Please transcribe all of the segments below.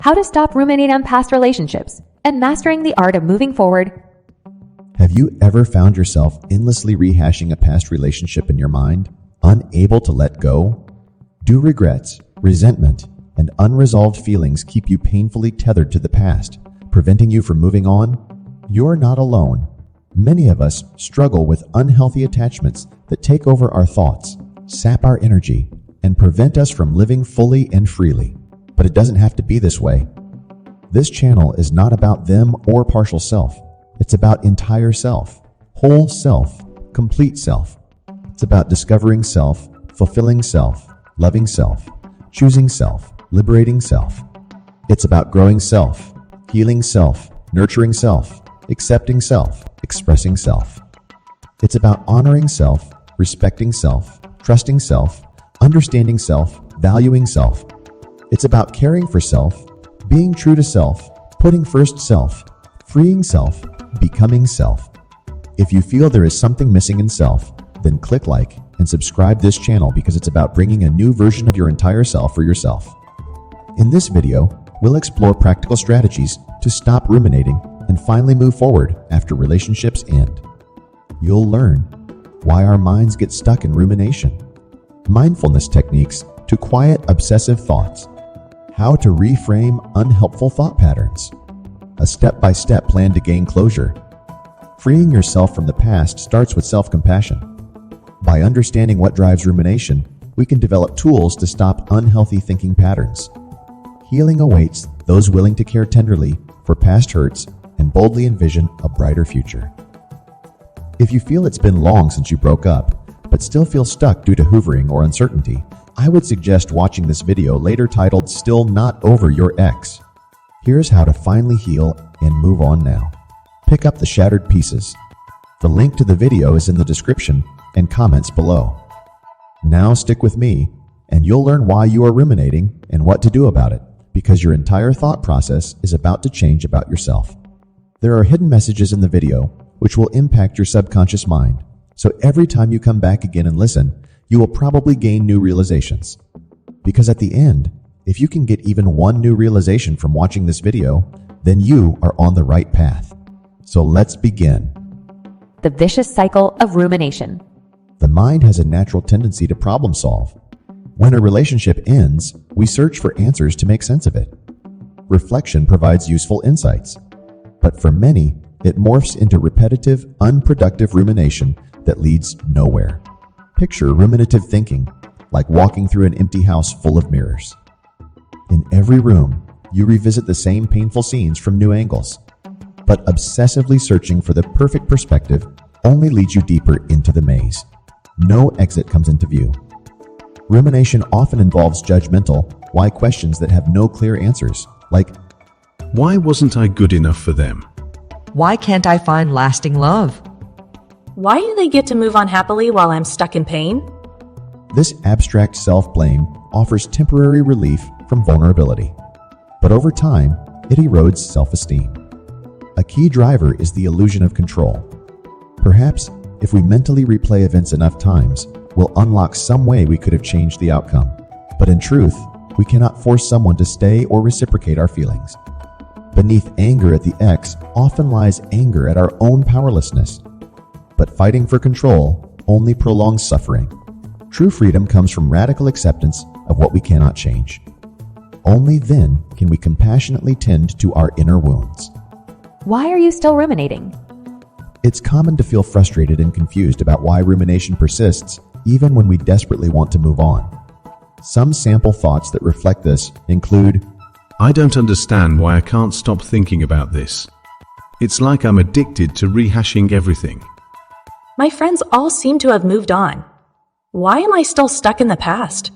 how to stop ruminating on past relationships, and mastering the art of moving forward. Have you ever found yourself endlessly rehashing a past relationship in your mind, unable to let go? Do regrets, resentment, and unresolved feelings keep you painfully tethered to the past, preventing you from moving on? You're not alone. Many of us struggle with unhealthy attachments that take over our thoughts, sap our energy, and prevent us from living fully and freely. But it doesn't have to be this way. This channel is not about them or partial self. It's about entire self, whole self, complete self. It's about discovering self, fulfilling self, loving self, choosing self, liberating self. It's about growing self, healing self, nurturing self, accepting self, expressing self. It's about honoring self, respecting self, trusting self, understanding self, valuing self. It's about caring for self, being true to self, putting first self, freeing self, becoming self. If you feel there is something missing in self, then click like and subscribe this channel because it's about bringing a new version of your entire self for yourself. In this video, we'll explore practical strategies to stop ruminating and finally move forward after relationships end. You'll learn why our minds get stuck in rumination, mindfulness techniques to quiet obsessive thoughts, how to reframe unhelpful thought patterns, a step-by-step plan to gain closure. Freeing yourself from the past starts with self-compassion. By understanding what drives rumination, we can develop tools to stop unhealthy thinking patterns. Healing awaits those willing to care tenderly for past hurts and boldly envision a brighter future. If you feel it's been long since you broke up, but still feel stuck due to hoovering or uncertainty, I would suggest watching this video later titled Still Not Over Your Ex. Here's how to finally heal and move on now. Pick up the shattered pieces. The link to the video is in the description and comments below. Now stick with me and you'll learn why you are ruminating and what to do about it, because your entire thought process is about to change about yourself. There are hidden messages in the video which will impact your subconscious mind, so every time you come back again and listen, you will probably gain new realizations. Because at the end, if you can get even one new realization from watching this video, then you are on the right path. So let's begin. The vicious cycle of rumination. The mind has a natural tendency to problem solve. When a relationship ends, we search for answers to make sense of it. Reflection provides useful insights. But for many, it morphs into repetitive, unproductive rumination that leads nowhere. Picture ruminative thinking, like walking through an empty house full of mirrors. In every room, you revisit the same painful scenes from new angles. But obsessively searching for the perfect perspective only leads you deeper into the maze. No exit comes into view. Rumination often involves judgmental, why questions that have no clear answers, like, why wasn't I good enough for them? Why can't I find lasting love? Why do they get to move on happily while I'm stuck in pain? This abstract self-blame offers temporary relief from vulnerability. But over time, it erodes self-esteem. A key driver is the illusion of control. Perhaps, if we mentally replay events enough times, we'll unlock some way we could have changed the outcome. But in truth, we cannot force someone to stay or reciprocate our feelings. Beneath anger at the ex often lies anger at our own powerlessness. But fighting for control only prolongs suffering. True freedom comes from radical acceptance of what we cannot change. Only then can we compassionately tend to our inner wounds. Why are you still ruminating? It's common to feel frustrated and confused about why rumination persists even when we desperately want to move on. Some sample thoughts that reflect this include, I don't understand why I can't stop thinking about this. It's like I'm addicted to rehashing everything. My friends all seem to have moved on. Why am I still stuck in the past?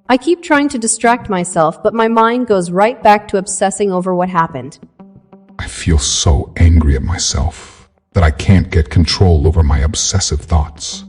I keep trying to distract myself, but my mind goes right back to obsessing over what happened. I feel so angry at myself that I can't get control over my obsessive thoughts.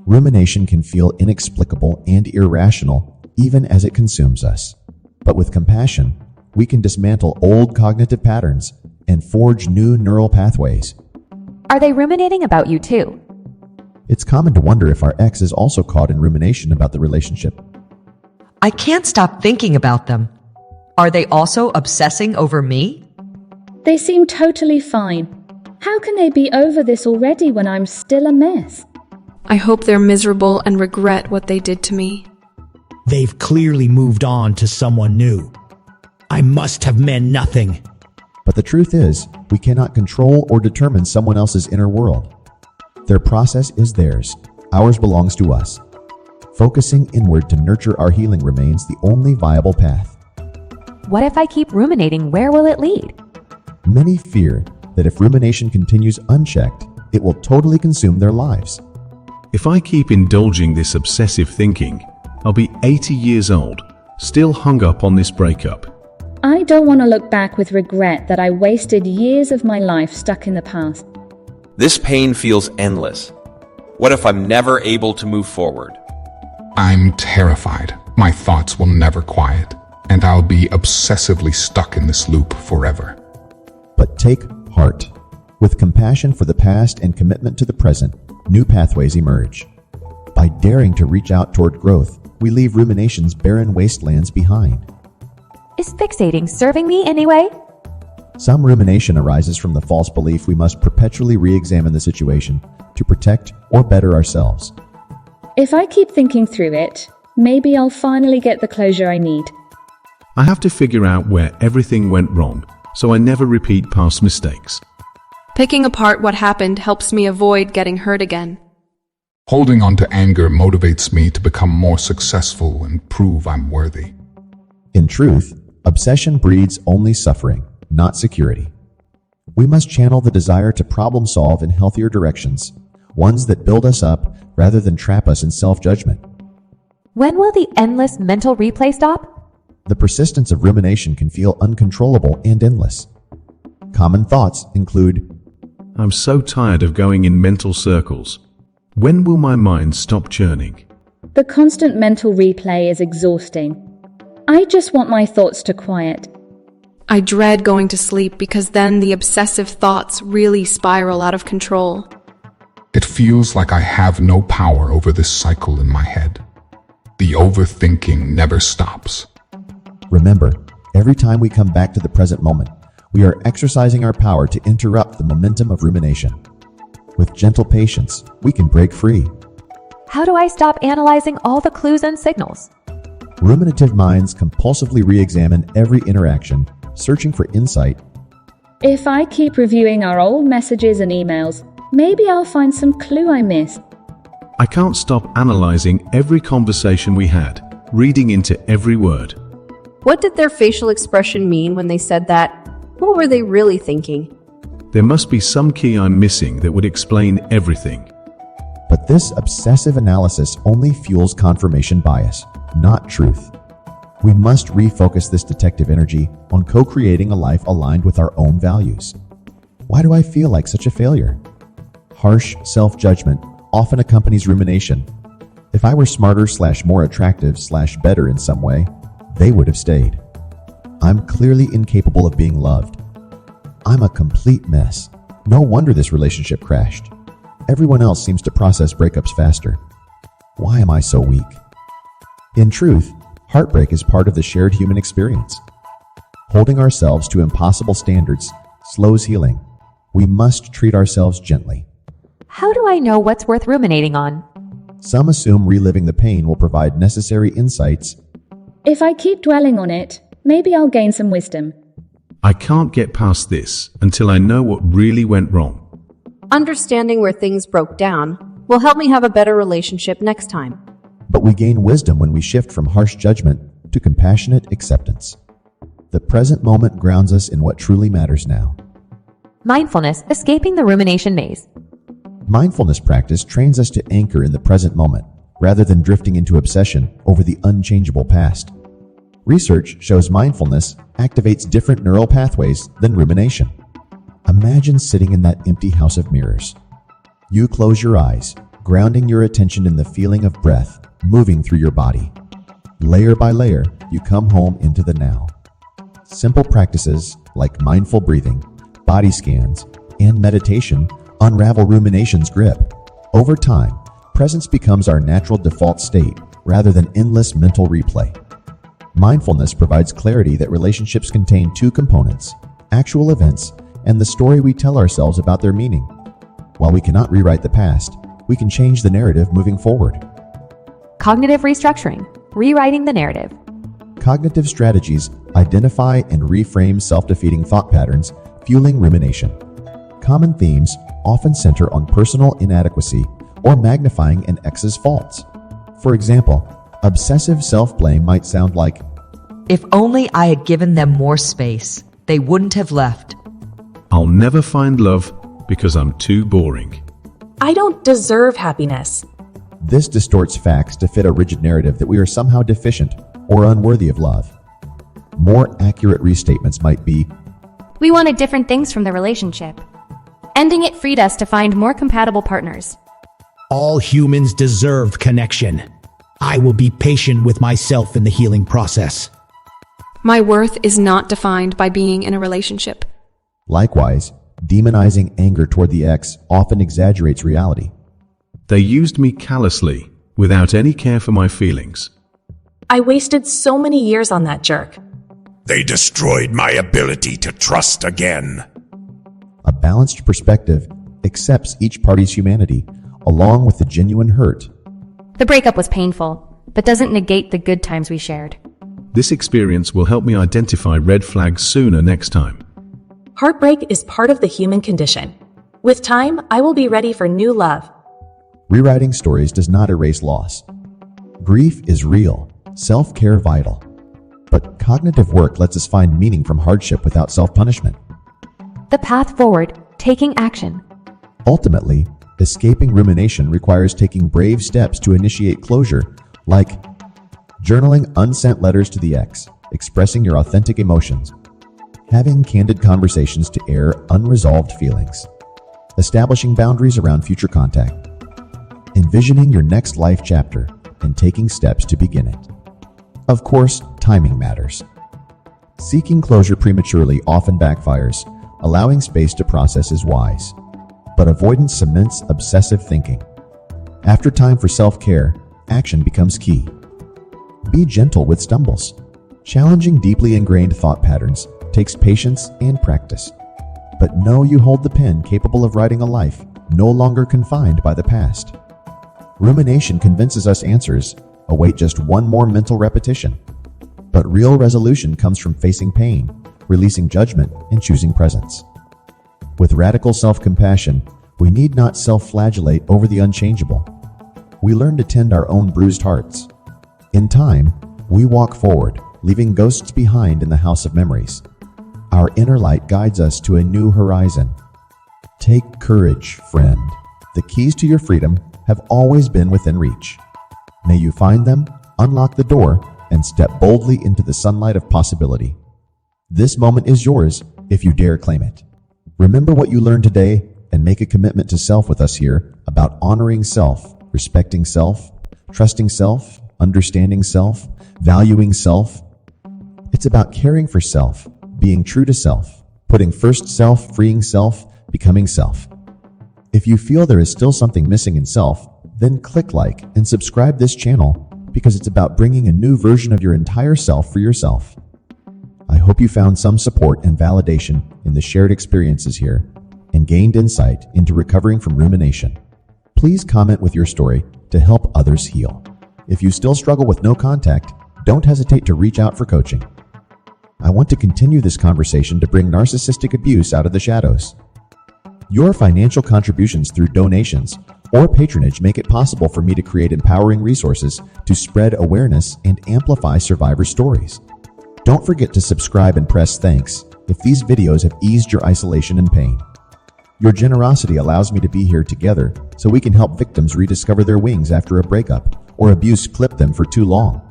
Rumination can feel inexplicable and irrational even as it consumes us. But with compassion, we can dismantle old cognitive patterns and forge new neural pathways. Are they ruminating about you too? It's common to wonder if our ex is also caught in rumination about the relationship. I can't stop thinking about them. Are they also obsessing over me? They seem totally fine. How can they be over this already when I'm still a mess? I hope they're miserable and regret what they did to me. They've clearly moved on to someone new. I must have meant nothing. But the truth is, we cannot control or determine someone else's inner world. Their process is theirs. Ours belongs to us. Focusing inward to nurture our healing remains the only viable path. What if I keep ruminating? Where will it lead? Many fear that if rumination continues unchecked, it will totally consume their lives. If I keep indulging this obsessive thinking, I'll be 80 years old, still hung up on this breakup. I don't want to look back with regret that I wasted years of my life stuck in the past. This pain feels endless. What if I'm never able to move forward? I'm terrified. My thoughts will never quiet, and I'll be obsessively stuck in this loop forever. But take heart. With compassion for the past and commitment to the present, new pathways emerge. By daring to reach out toward growth, we leave rumination's barren wastelands behind. Is fixating serving me anyway? Some rumination arises from the false belief we must perpetually re-examine the situation to protect or better ourselves. If I keep thinking through it, maybe I'll finally get the closure I need. I have to figure out where everything went wrong, so I never repeat past mistakes. Picking apart what happened helps me avoid getting hurt again. Holding on to anger motivates me to become more successful and prove I'm worthy. In truth, obsession breeds only suffering, not security. We must channel the desire to problem solve in healthier directions, ones that build us up rather than trap us in self-judgment. When will the endless mental replay stop? The persistence of rumination can feel uncontrollable and endless. Common thoughts include, I'm so tired of going in mental circles. When will my mind stop churning? The constant mental replay is exhausting. I just want my thoughts to quiet. I dread going to sleep because then the obsessive thoughts really spiral out of control. It feels like I have no power over this cycle in my head. The overthinking never stops. Remember, every time we come back to the present moment, we are exercising our power to interrupt the momentum of rumination. With gentle patience, we can break free. How do I stop analyzing all the clues and signals? Ruminative minds compulsively re-examine every interaction, searching for insight. If I keep reviewing our old messages and emails, maybe I'll find some clue I missed. I can't stop analyzing every conversation we had, reading into every word. What did their facial expression mean when they said that? What were they really thinking? There must be some key I'm missing that would explain everything. But this obsessive analysis only fuels confirmation bias, not truth. We must refocus this detective energy on co-creating a life aligned with our own values. Why do I feel like such a failure? Harsh self-judgment often accompanies rumination. If I were smarter/more attractive/better in some way, they would have stayed. I'm clearly incapable of being loved. I'm a complete mess. No wonder this relationship crashed. Everyone else seems to process breakups faster. Why am I so weak? In truth, heartbreak is part of the shared human experience. Holding ourselves to impossible standards slows healing. We must treat ourselves gently. How do I know what's worth ruminating on? Some assume reliving the pain will provide necessary insights. If I keep dwelling on it, maybe I'll gain some wisdom. I can't get past this until I know what really went wrong. Understanding where things broke down will help me have a better relationship next time. But we gain wisdom when we shift from harsh judgment to compassionate acceptance. The present moment grounds us in what truly matters now. Mindfulness, escaping the rumination maze. Mindfulness practice trains us to anchor in the present moment rather than drifting into obsession over the unchangeable past. Research shows mindfulness activates different neural pathways than rumination. Imagine sitting in that empty house of mirrors. You close your eyes, grounding your attention in the feeling of breath moving through your body. Layer by layer, you come home into the now. Simple practices like mindful breathing, body scans, and meditation unravel rumination's grip. Over time, presence becomes our natural default state rather than endless mental replay. Mindfulness provides clarity that relationships contain two components: actual events and the story we tell ourselves about their meaning. While we cannot rewrite the past, we can change the narrative moving forward. Cognitive restructuring, rewriting the narrative. Cognitive strategies identify and reframe self-defeating thought patterns, fueling rumination. Common themes often center on personal inadequacy or magnifying an ex's faults. For example, obsessive self-blame might sound like, If only I had given them more space, they wouldn't have left. I'll never find love because I'm too boring. I don't deserve happiness. This distorts facts to fit a rigid narrative that we are somehow deficient or unworthy of love. More accurate restatements might be, We wanted different things from the relationship. Ending it freed us to find more compatible partners. All humans deserve connection. I will be patient with myself in the healing process. My worth is not defined by being in a relationship. Likewise, demonizing anger toward the ex often exaggerates reality. They used me callously, without any care for my feelings. I wasted so many years on that jerk. They destroyed my ability to trust again. A balanced perspective accepts each party's humanity, along with the genuine hurt. The breakup was painful, but doesn't negate the good times we shared. This experience will help me identify red flags sooner next time. Heartbreak is part of the human condition. With time, I will be ready for new love. Rewriting stories does not erase loss. Grief is real, self-care vital. But cognitive work lets us find meaning from hardship without self-punishment. The path forward, taking action. Ultimately, escaping rumination requires taking brave steps to initiate closure, like journaling unsent letters to the ex, expressing your authentic emotions, having candid conversations to air unresolved feelings, establishing boundaries around future contact, envisioning your next life chapter, and taking steps to begin it. Of course, timing matters. Seeking closure prematurely often backfires. Allowing space to process is wise, but avoidance cements obsessive thinking. After time for self-care, action becomes key. Be gentle with stumbles. Challenging deeply ingrained thought patterns takes patience and practice. But know you hold the pen capable of writing a life no longer confined by the past. Rumination convinces us answers await just one more mental repetition. But real resolution comes from facing pain, releasing judgment, and choosing presence. With radical self-compassion, we need not self-flagellate over the unchangeable. We learn to tend our own bruised hearts. In time, we walk forward, leaving ghosts behind in the house of memories. Our inner light guides us to a new horizon. Take courage, friend. The keys to your freedom have always been within reach. May you find them, unlock the door, and step boldly into the sunlight of possibility. This moment is yours if you dare claim it. Remember what you learned today and make a commitment to self with us here about honoring self, respecting self, trusting self, understanding self, valuing self. It's about caring for self, being true to self, putting first self, freeing self, becoming self. If you feel there is still something missing in self, then click like and subscribe this channel because it's about bringing a new version of your entire self for yourself. I hope you found some support and validation in the shared experiences here and gained insight into recovering from rumination. Please comment with your story to help others heal. If you still struggle with no contact, don't hesitate to reach out for coaching. I want to continue this conversation to bring narcissistic abuse out of the shadows. Your financial contributions through donations or patronage make it possible for me to create empowering resources to spread awareness and amplify survivor stories. Don't forget to subscribe and press thanks if these videos have eased your isolation and pain. Your generosity allows me to be here together so we can help victims rediscover their wings after a breakup or abuse clipped them for too long.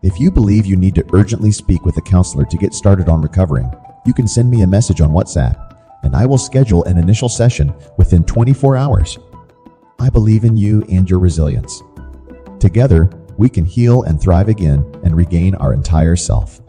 If you believe you need to urgently speak with a counselor to get started on recovering, you can send me a message on WhatsApp, and I will schedule an initial session within 24 hours. I believe in you and your resilience. Together, we can heal and thrive again and regain our entire self.